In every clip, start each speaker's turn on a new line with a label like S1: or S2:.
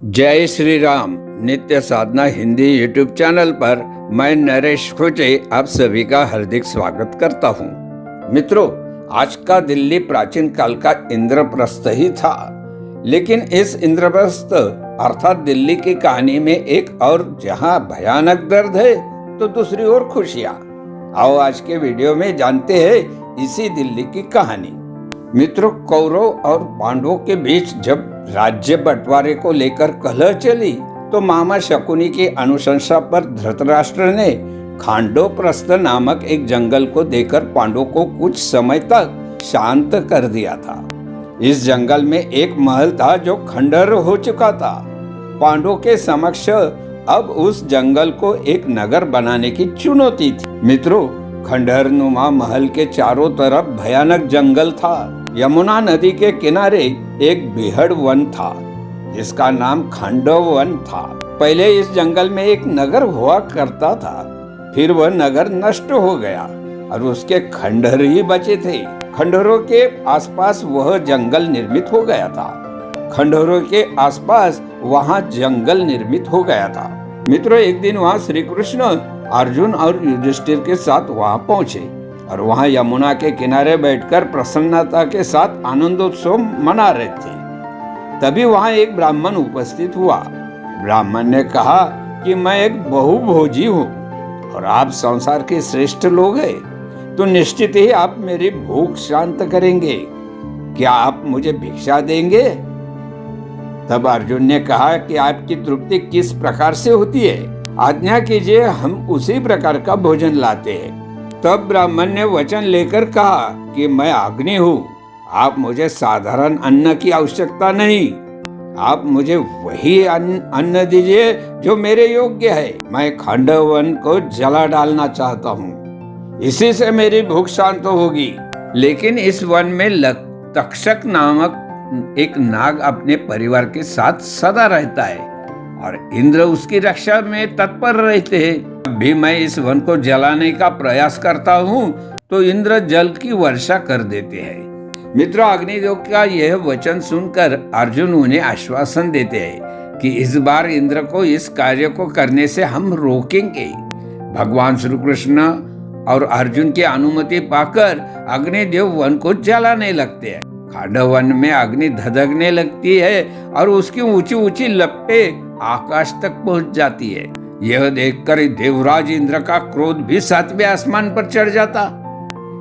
S1: जय श्री राम। नित्य साधना Hindi YouTube channel पर मैं नरेश खोजे आप सभी का हार्दिक स्वागत करता हूँ। मित्रों, आज का दिल्ली प्राचीन काल का इंद्रप्रस्थ ही था, लेकिन इस इंद्रप्रस्थ अर्थात दिल्ली की कहानी में एक और जहाँ भयानक दर्द है तो दूसरी ओर खुशियाँ। आओ आज के वीडियो में जानते हैं इसी दिल्ली की कहानी। मित्रों, कौरव और पांडवों के बीच जब राज्य बंटवारे को लेकर कलह चली तो मामा शकुनी की अनुशंसा पर धृतराष्ट्र ने खांडवप्रस्थ नामक एक जंगल को देकर पांडवों को कुछ समय तक शांत कर दिया था। इस जंगल में एक महल था जो खंडहर हो चुका था। पांडवों के समक्ष अब उस जंगल को एक नगर बनाने की चुनौती थी। मित्रों, खंडहर नुमा महल के चारों तरफ भयानक जंगल था। यमुना नदी के किनारे एक बेहद वन था जिसका नाम खांडव वन था। पहले इस जंगल में एक नगर हुआ करता था, फिर वह नगर नष्ट हो गया और उसके खंडहर ही बचे थे। खंडहरों के आसपास वह जंगल निर्मित हो गया था। खंडहरों के आसपास वहाँ जंगल निर्मित हो गया था। मित्रों, एक दिन वहाँ श्री कृष्ण अर्जुन और युधिष्ठिर के साथ वहाँ पहुँचे और वहाँ यमुना के किनारे बैठकर प्रसन्नता के साथ आनंदोत्सव मना रहे थे। तभी वहाँ एक ब्राह्मण उपस्थित हुआ। ब्राह्मण ने कहा कि मैं एक बहुभोजी हूँ और आप संसार के श्रेष्ठ लोग हैं, तो निश्चित ही आप मेरी भूख शांत करेंगे। क्या आप मुझे भिक्षा देंगे? तब अर्जुन ने कहा कि आपकी तृप्ति किस प्रकार से होती है, आज्ञा कीजिए, हम उसी प्रकार का भोजन लाते हैं। तब ब्राह्मण ने वचन लेकर कहा कि मैं अग्नि हूँ, आप मुझे साधारण अन्न की आवश्यकता नहीं, आप मुझे वही अन्न दीजिए जो मेरे योग्य है। मैं खांडव वन को जला डालना चाहता हूँ, इसी से मेरी भूख शांत होगी। लेकिन इस वन में तक्षक नामक एक नाग अपने परिवार के साथ सदा रहता है और इंद्र उसकी रक्षा में तत्पर रहते हैं। जब भी मैं इस वन को जलाने का प्रयास करता हूँ तो इंद्र जल की वर्षा कर देते हैं। मित्रों, अग्निदेव का यह वचन सुनकर अर्जुन उन्हें आश्वासन देते हैं कि इस बार इंद्र को इस कार्य को करने से हम रोकेंगे। भगवान श्री कृष्ण और अर्जुन की अनुमति पाकर अग्निदेव वन को जलाने लगते हैं। खांडव वन में अग्नि धधकने लगती है और उसकी ऊंची ऊंची लपटें आकाश तक पहुंच जाती है। यह देखकर देवराज इंद्र का क्रोध भी सातवें आसमान पर चढ़ जाता।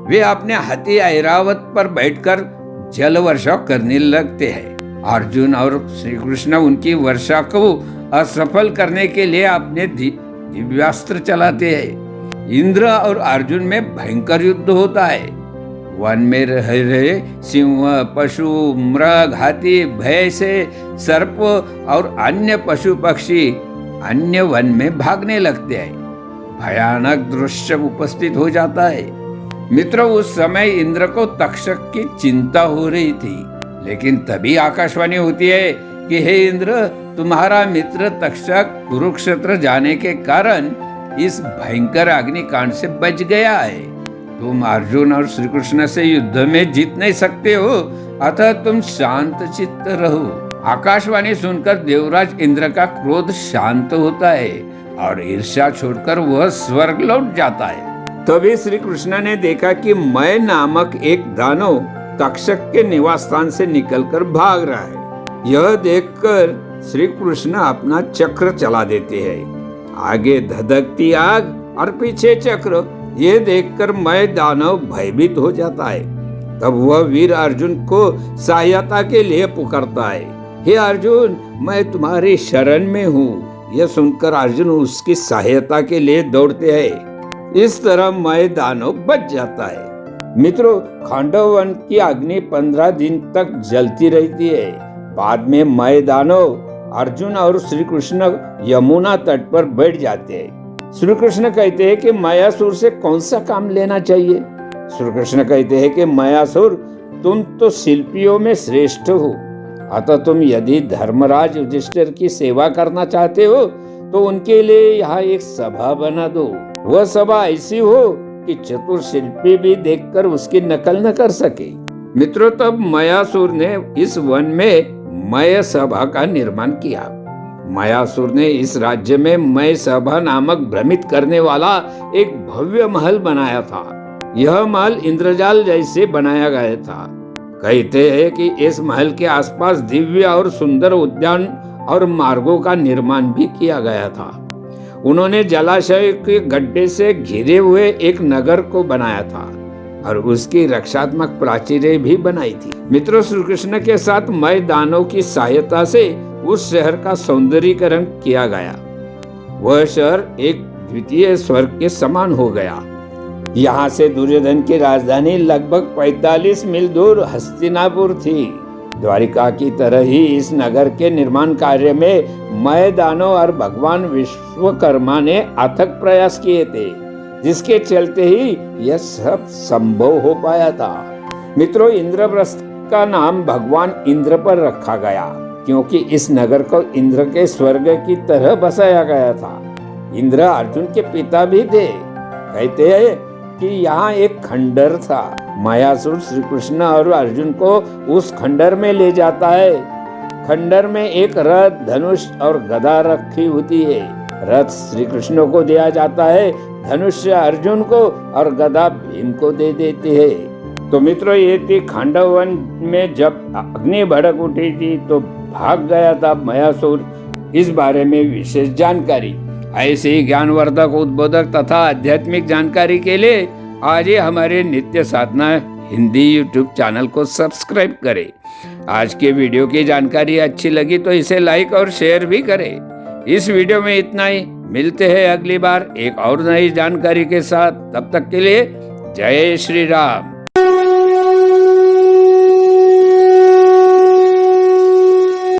S1: वे अपने हाथी ऐरावत पर बैठकर जल वर्षा करने लगते हैं। अर्जुन और श्री कृष्ण उनकी वर्षा को असफल करने के लिए अपने दिव्यास्त्र चलाते हैं। इंद्र और अर्जुन में भयंकर युद्ध होता है। वन में रह रहे सिंह, पशु, मृग, हाथी, भैंसे, सर्प और अन्य पशु पक्षी अन्य वन में भागने लगते हैं। भयानक दृश्य उपस्थित हो जाता है। मित्रों, उस समय इंद्र को तक्षक की चिंता हो रही थी, लेकिन तभी आकाशवाणी होती है कि हे इंद्र, तुम्हारा मित्र तक्षक कुरुक्षेत्र जाने के कारण इस भयंकर अग्निकांड से बच गया है। तुम अर्जुन और श्री कृष्ण से युद्ध में जीत नहीं सकते हो, अतः तुम शांत चित्त रहो। आकाशवाणी सुनकर देवराज इंद्र का क्रोध शांत होता है और ईर्ष्या छोड़कर वह स्वर्ग लौट जाता है। तभी श्री कृष्ण ने देखा कि मय नामक एक दानव तक्षक के निवास स्थान से निकलकर भाग रहा है। यह देखकर श्री कृष्ण अपना चक्र चला देते हैं। आगे धधकती आग और पीछे चक्र, ये देखकर मय दानव भयभीत हो जाता है। तब वह वीर अर्जुन को सहायता के लिए पुकारता है, हे अर्जुन, मैं तुम्हारी शरण में हूँ। यह सुनकर अर्जुन उसकी सहायता के लिए दौड़ते हैं। इस तरह मय दानव बच जाता है। मित्रों, खांडव वन की अग्नि 15 दिन तक जलती रहती है। बाद में मय दानव अर्जुन और श्री कृष्ण यमुना तट पर बैठ जाते हैं। श्री कृष्ण कहते हैं कि मायासुर से कौन सा काम लेना चाहिए? श्री कृष्ण कहते हैं कि मायासुर, तुम तो शिल्पियों में श्रेष्ठ हो, अतः तुम यदि धर्मराज युधिष्ठिर की सेवा करना चाहते हो तो उनके लिए यहाँ एक सभा बना दो। वह सभा ऐसी हो कि चतुर शिल्पी भी देखकर उसकी नकल न कर सके। मित्रों, तब मायासुर ने इस वन में मय सभा का निर्माण किया। मायासुर ने इस राज्य में मय सभा नामक भ्रमित करने वाला एक भव्य महल बनाया था। यह महल इंद्रजाल जैसे बनाया गया था। कहते हैं कि इस महल के आसपास दिव्य और सुंदर उद्यान और मार्गों का निर्माण भी किया गया था। उन्होंने जलाशय के गड्ढे से घिरे हुए एक नगर को बनाया था और उसकी रक्षात्मक प्राचीरें भी बनाई थी। मित्रों, श्री कृष्ण के साथ मय दानों की सहायता से उस शहर का सौंदर्यीकरण किया गया। वह शहर एक द्वितीय स्वर्ग के समान हो गया। यहाँ से दुर्योधन की राजधानी लगभग 45 मील दूर हस्तिनापुर थी। द्वारिका की तरह ही इस नगर के निर्माण कार्य में मय दानव और भगवान विश्वकर्मा ने अथक प्रयास किए थे, जिसके चलते ही यह सब संभव हो पाया था। मित्रों, इंद्रप्रस्थ का नाम भगवान इंद्र पर रखा गया क्योंकि इस नगर को इंद्र के स्वर्ग की तरह बसाया गया था। इंद्र अर्जुन के पिता भी थे। कहते हैं कि यहाँ एक खंडर था। मायासुर श्री कृष्ण और अर्जुन को उस खंडर में ले जाता है। खंडर में एक रथ, धनुष और गदा रखी होती है। रथ श्री कृष्ण को दिया जाता है, धनुष अर्जुन को और गदा भीम को दे देते हैं। तो मित्रों, ये थी खांडव वन में जब अग्नि भड़क उठी थी तो भाग गया था मायासुर। इस बारे में विशेष जानकारी, ऐसे ही ज्ञानवर्धक, उद्बोधक तथा आध्यात्मिक जानकारी के लिए आज ही हमारे नित्य साधना हिंदी यूट्यूब चैनल को सब्सक्राइब करें। आज के वीडियो की जानकारी अच्छी लगी तो इसे लाइक और शेयर भी करें। इस वीडियो में इतना ही। मिलते हैं अगली बार एक और नई जानकारी के साथ। तब तक के लिए जय श्री राम।